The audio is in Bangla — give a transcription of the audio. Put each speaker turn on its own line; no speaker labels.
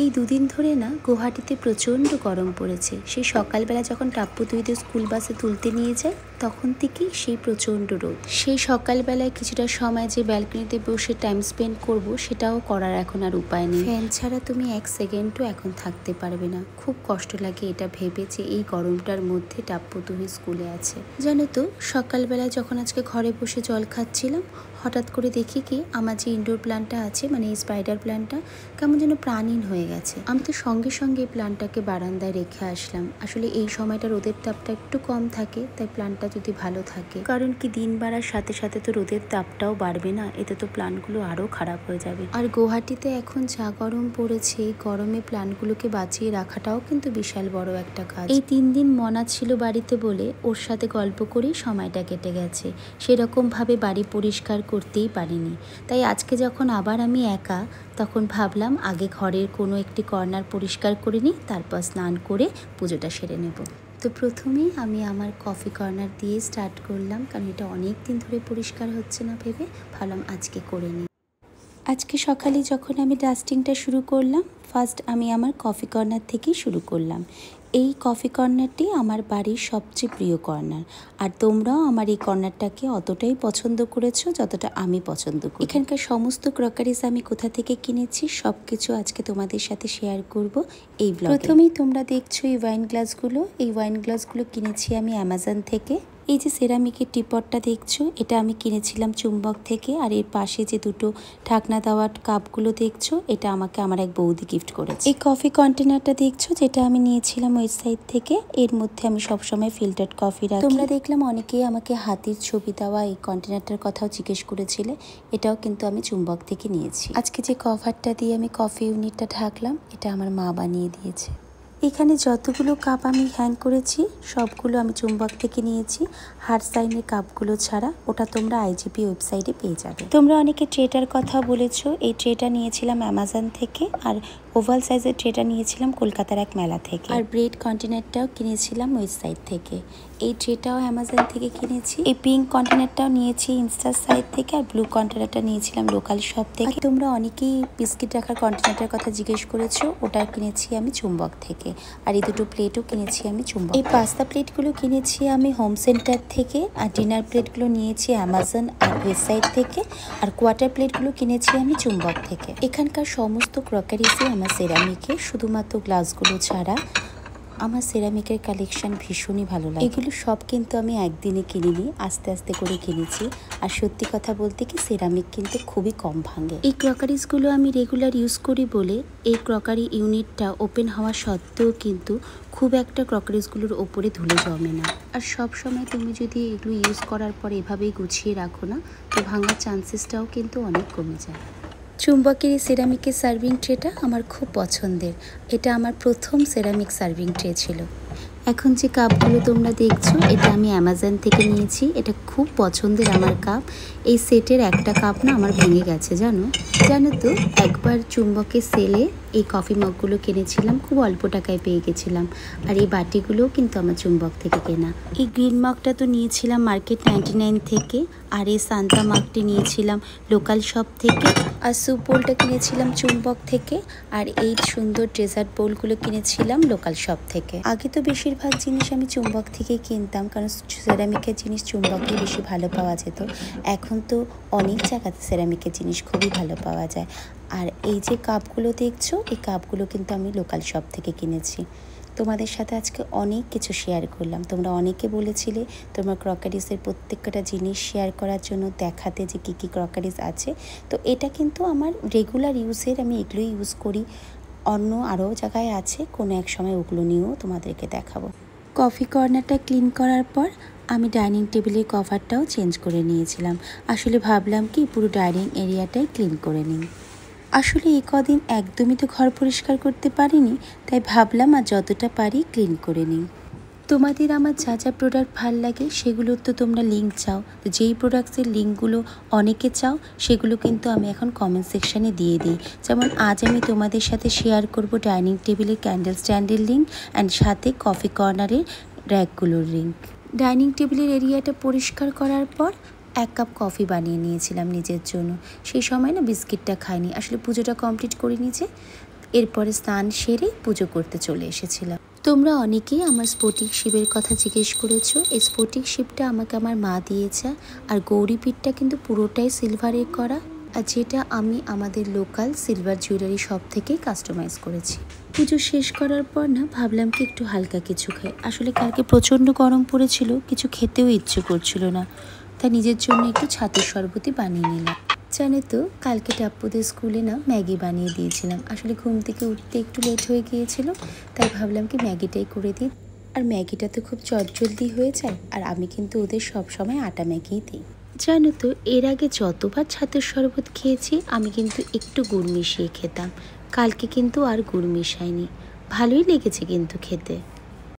এই দুদিন ধরে না গুয়াহাটিতে প্রচণ্ড গরম পড়েছে। সেই সকালবেলা যখন টাপ্পু তুইদের স্কুল বাসে তুলতে নিয়ে যায় তখন থেকেই সেই প্রচণ্ড রোদ। সেই সকালবেলায় কিছুটা সময় যে ব্যালকনিতে বসে টাইম স্পেন্ড করব সেটাও করার এখন আর উপায় নেই। ফ্যান ছাড়া তুমি এক সেকেন্ডও এখন থাকতে পারবে না। খুব কষ্ট লাগে এটা ভেবে যে এই গরমটার মধ্যে টাপ্পু তুই স্কুলে আছে। জানো তো সকালবেলায় যখন আজকে ঘরে বসে জল খাচ্ছিলাম হঠাৎ করে দেখি কি আমার যে ইনডোর প্ল্যান্টটা আছে মানে এই স্পাইডার প্ল্যান্টটা কেমন যেন প্রাণহীন হয়ে গেছে। আমি তো সঙ্গে সঙ্গে এই প্ল্যান্টটাকে বারান্দায় রেখে আসলাম। আসলে এই সময়টা রোদের তাপটা একটু কম থাকে, তাই প্ল্যান্টটা যদি ভালো থাকে, কারণ কি দিন বাড়ার সাথে সাথে তো রোদের তাপটাও বাড়বে না, এতে তো প্ল্যান্টগুলো আরো খারাপ হয়ে যাবে। আর গুয়াহাটিতে এখন যা গরম পড়েছে এই গরমে প্ল্যান্টগুলোকে বাঁচিয়ে রাখাটাও কিন্তু বিশাল বড় একটা কাজ। এই 3 দিন মনা ছিল বাড়িতে বলে ওর সাথে গল্প করেই সময়টা কেটে গেছে। সেরকম ভাবে বাড়ি পরিষ্কার করতেই পারিনি। তাই আজকে যখন আবার আমি একা তখন ভাবলাম আগে ঘরের কোনো একটি কর্নার পরিষ্কার করে নিই, তারপর স্নান করে পুজোটা সেরে নেব। তো প্রথমেই আমি আমার কফি কর্নার দিয়ে স্টার্ট করলাম, কারণ এটা অনেক দিন ধরে পরিষ্কার হচ্ছে না ভেবে ভাবলাম আজকে করে নিই। আজকে সকালে যখন আমি ডাস্টিংটা শুরু করলাম ফার্স্ট আমি আমার কফি কর্নার থেকেই শুরু করলাম। এই কফি কর্নারটি আমার বাড়ির সবচেয়ে প্রিয় কর্নার, আর তোমরাও আমার এই কর্নারটাকে অতটাই পছন্দ করেছো যতটা আমি পছন্দ করি। এখানকার সমস্ত ক্রকারিজ আমি কোথা থেকে কিনেছি সব কিছু আজকে তোমাদের সাথে শেয়ার করব এই ব্লগে। প্রথমেই তোমরা দেখছো এই ওয়াইন গ্লাসগুলো। এই ওয়াইন গ্লাসগুলো কিনেছি আমি অ্যামাজন থেকে। এই যে সেরামিকের টিপটটা দেখছো এটা আমি কিনেছিলাম চুম্বক থেকে, আর এর পাশে যে দুটো ঢাকনা দেওয়ার কাপগুলো দেখছো এটা আমাকে আমার এক বৌদি গিফট করেছে। এই কফি কন্টেনারটা দেখছো যেটা আমি নিয়েছিলাম ওয়েবসাইট থেকে, এর মধ্যে আমি সবসময় ফিল্টার্ড কফি রাখি। তোমরা দেখলাম অনেকেই আমাকে হাতির ছবি দেওয়া এই কন্টেনারটার কথাও জিজ্ঞেস করেছিলে, এটাও কিন্তু আমি চুম্বক থেকে নিয়েছি। আজকে যে কভারটা দিয়ে আমি কফি ইউনিটটা ঢাকলাম এটা আমার মা বানিয়ে দিয়েছে। এখানে যতগুলো কাপ আমি হ্যাং করেছি সবগুলো আমি চুম্বক থেকে নিয়েছি, হার্ট সাইনের কাপগুলো ছাড়া। ওটা তোমরা আইজিপি ওয়েবসাইটে পেয়ে যাবে। তোমরা অনেকে ট্রেটার কথা বলেছো, এই ট্রেটা নিয়েছিলাম অ্যামাজন থেকে, আর ওভাল সাইজের ট্রেটা নিয়েছিলাম কলকাতার এক মেলা থেকে, আর ব্রেড কন্টেনারটাও কিনেছিলাম ওয়েবসাইট থেকে। এই ট্রেটাও অ্যামাজন থেকে কিনেছি। এই পিঙ্ক কন্টেনারটাও নিয়েছি ইনস্টার সাইট থেকে, আর ব্লু কন্টেনারটা নিয়েছিলাম লোকাল শপ থেকে। তোমরা অনেকেই বিস্কিট রাখার কন্টেনারটার কথা জিজ্ঞেস করেছো, ওটা কিনেছি আমি চুম্বক থেকে। আর এই দুটো প্লেটও কিনেছি আমি চুম্বক। এই পাস্তা প্লেটগুলো কিনেছি আমি হোম সেন্টার থেকে, আর ডিনার প্লেটগুলো নিয়েছি অ্যামাজন আর ওয়েবসাইট থেকে, আর কোয়ার্টার প্লেটগুলো কিনেছি আমি চুম্বক থেকে। এখানকার সমস্ত ক্রকারিজই আমার সেরামিকের, শুধুমাত্র গ্লাসগুলো ছাড়া। আমার সেরামিকের কালেকশন ভীষণই ভালো লাগে। এগুলো সব কিন্তু আমি একদিনে কিনিনি, আস্তে আস্তে করে কিনেছি। আর সত্যি কথা বলতে কি সেরামিক কিন্তু খুবই কম ভাঙে। এই ক্রকারিজগুলো আমি রেগুলার ইউজ করি বলে এই ক্রকারি ইউনিটটা ওপেন হওয়া সত্ত্বেও কিন্তু খুব একটা ক্রকারিজগুলোর ওপরে ধুলে জমে না। আর সব সময় তুমি যদি এগুলো ইউজ করার পর এভাবেই গুছিয়ে রাখো না, তো ভাঙার চান্সেসটাও কিন্তু অনেক কমে যায়। চুম্বকের এই সেরামিকের সার্ভিং ট্রেটা আমার খুব পছন্দের। এটা আমার প্রথম সেরামিক সার্ভিং ট্রে ছিল। এখন যে কাপগুলো তোমরা দেখছো এটা আমি অ্যামাজন থেকে নিয়েছি। এটা খুব পছন্দের আমার কাপ। এই সেটের একটা কাপ না আমার ভেঙে গেছে জানো তো। একবার চুম্বকের সেলে এই কফি মগগুলো কিনেছিলাম, খুব অল্প টাকায় পেয়ে গেছিলাম। আর এই বাটিগুলোও কিন্তু আমার চুম্বক থেকে কেনা। এই গ্রিন মগটা তো নিয়েছিলাম মার্কেট 99 থেকে, আর এই সান্তা মগটি নিয়েছিলাম লোকাল শপ থেকে, আর স্যুপ বোলটা কিনেছিলাম চুম্বক থেকে, আর এই সুন্দর ডেজার্ট বোলগুলো কিনেছিলাম লোকাল শপ থেকে। আগে তো বেশিরভাগ জিনিস আমি চুম্বক থেকেই কিনতাম, কারণ সেরামিকের জিনিস চুম্বকেই বেশি ভালো পাওয়া যেত। এখন তো অনেক জায়গাতে সেরামিকের জিনিস খুবই ভালো পাওয়া যায়। আর এই যে কাপগুলো দেখছো এই কাপগুলো কিন্তু আমি লোকাল শপ থেকে কিনেছি। তোমাদের সাথে আজকে অনেক কিছু শেয়ার করলাম। তোমরা অনেকে বলেছিলে তোমার ক্রকারিজের প্রত্যেকটা জিনিস শেয়ার করার জন্য, দেখাতে যে কী কী ক্রকারিজ আছে। তো এটা কিন্তু আমার রেগুলার ইউজের, আমি এগুলোই ইউজ করি। অন্য আরও জায়গায় আছে, কোনো এক সময় ওগুলো নিয়েও তোমাদেরকে দেখাবো। কফি কর্নারটা ক্লিন করার পর আমি ডাইনিং টেবিলের কভারটাও চেঞ্জ করে নিয়েছিলাম। আসলে ভাবলাম কি পুরো ডাইনিং এরিয়াটাই ক্লিন করে নিই। আসলে এই কদিন একদমই তো ঘর পরিষ্কার করতে পারিনি, তাই ভাবলাম আর যতটা পারি ক্লিন করে নিই। তোমাদের আমার যা যা প্রোডাক্ট ভাল লাগে সেগুলোর তো তোমরা লিঙ্ক চাও, তো যেই প্রোডাক্টসের লিঙ্কগুলো অনেকে চাও সেগুলো কিন্তু আমি এখন কমেন্ট সেকশানে দিয়ে দিই। যেমন আজ আমি তোমাদের সাথে শেয়ার করব ডাইনিং টেবিলের ক্যান্ডেল স্ট্যান্ডের লিঙ্ক, অ্যান্ড সাথে কফি কর্নারের র্যাকগুলোর লিঙ্ক। ডাইনিং টেবিলের এরিয়াটা পরিষ্কার করার পর 1 কাপ কফি বানিয়ে নিয়েছিলাম নিজের জন্য। সেই সময় না বিস্কিটটা খাইনি, আসলে পুজোটা কমপ্লিট করে নিয়েছে, এরপরে স্নান সেরে পুজো করতে চলে এসেছিলাম। তোমরা অনেকেই আমার স্ফটিক শিবের কথা জিজ্ঞেস করেছো। এই স্ফটিক শিবটা আমাকে আমার মা দিয়েছে, আর গৌরীপীঠটা কিন্তু পুরোটাই সিলভারের করা, আর যেটা আমি আমাদের লোকাল সিলভার জুয়েলারি শপ থেকেই কাস্টমাইজ করেছি। পুজো শেষ করার পর না ভাবলাম কি একটু হালকা কিছু খাই। আসলে কালকে প্রচণ্ড গরম পড়েছিল, কিছু খেতেও ইচ্ছে করছিল না, তাই নিজের জন্য একটু ছাতুর শরবতই বানিয়ে নিলাম। জানো তো, কালকে টাপ্পুদের স্কুলে না ম্যাগি বানিয়ে দিয়েছিলাম। আসলে ঘুম থেকে উঠতে একটু লেট হয়ে গিয়েছিল, তাই ভাবলাম কি ম্যাগিটাই করে দিই। আর ম্যাগিটা তো খুব চটজলদি হয়ে যায়, আর আমি কিন্তু ওদের সব সময় আটা ম্যাগিই দিই। জানো তো, এর আগে যতবার ছাতুর শরবত খেয়েছি আমি কিন্তু একটু গুড় মিশিয়ে খেতাম, কালকে কিন্তু আর গুড় মিশাইনি। ভালোই লেগেছে কিন্তু খেতে।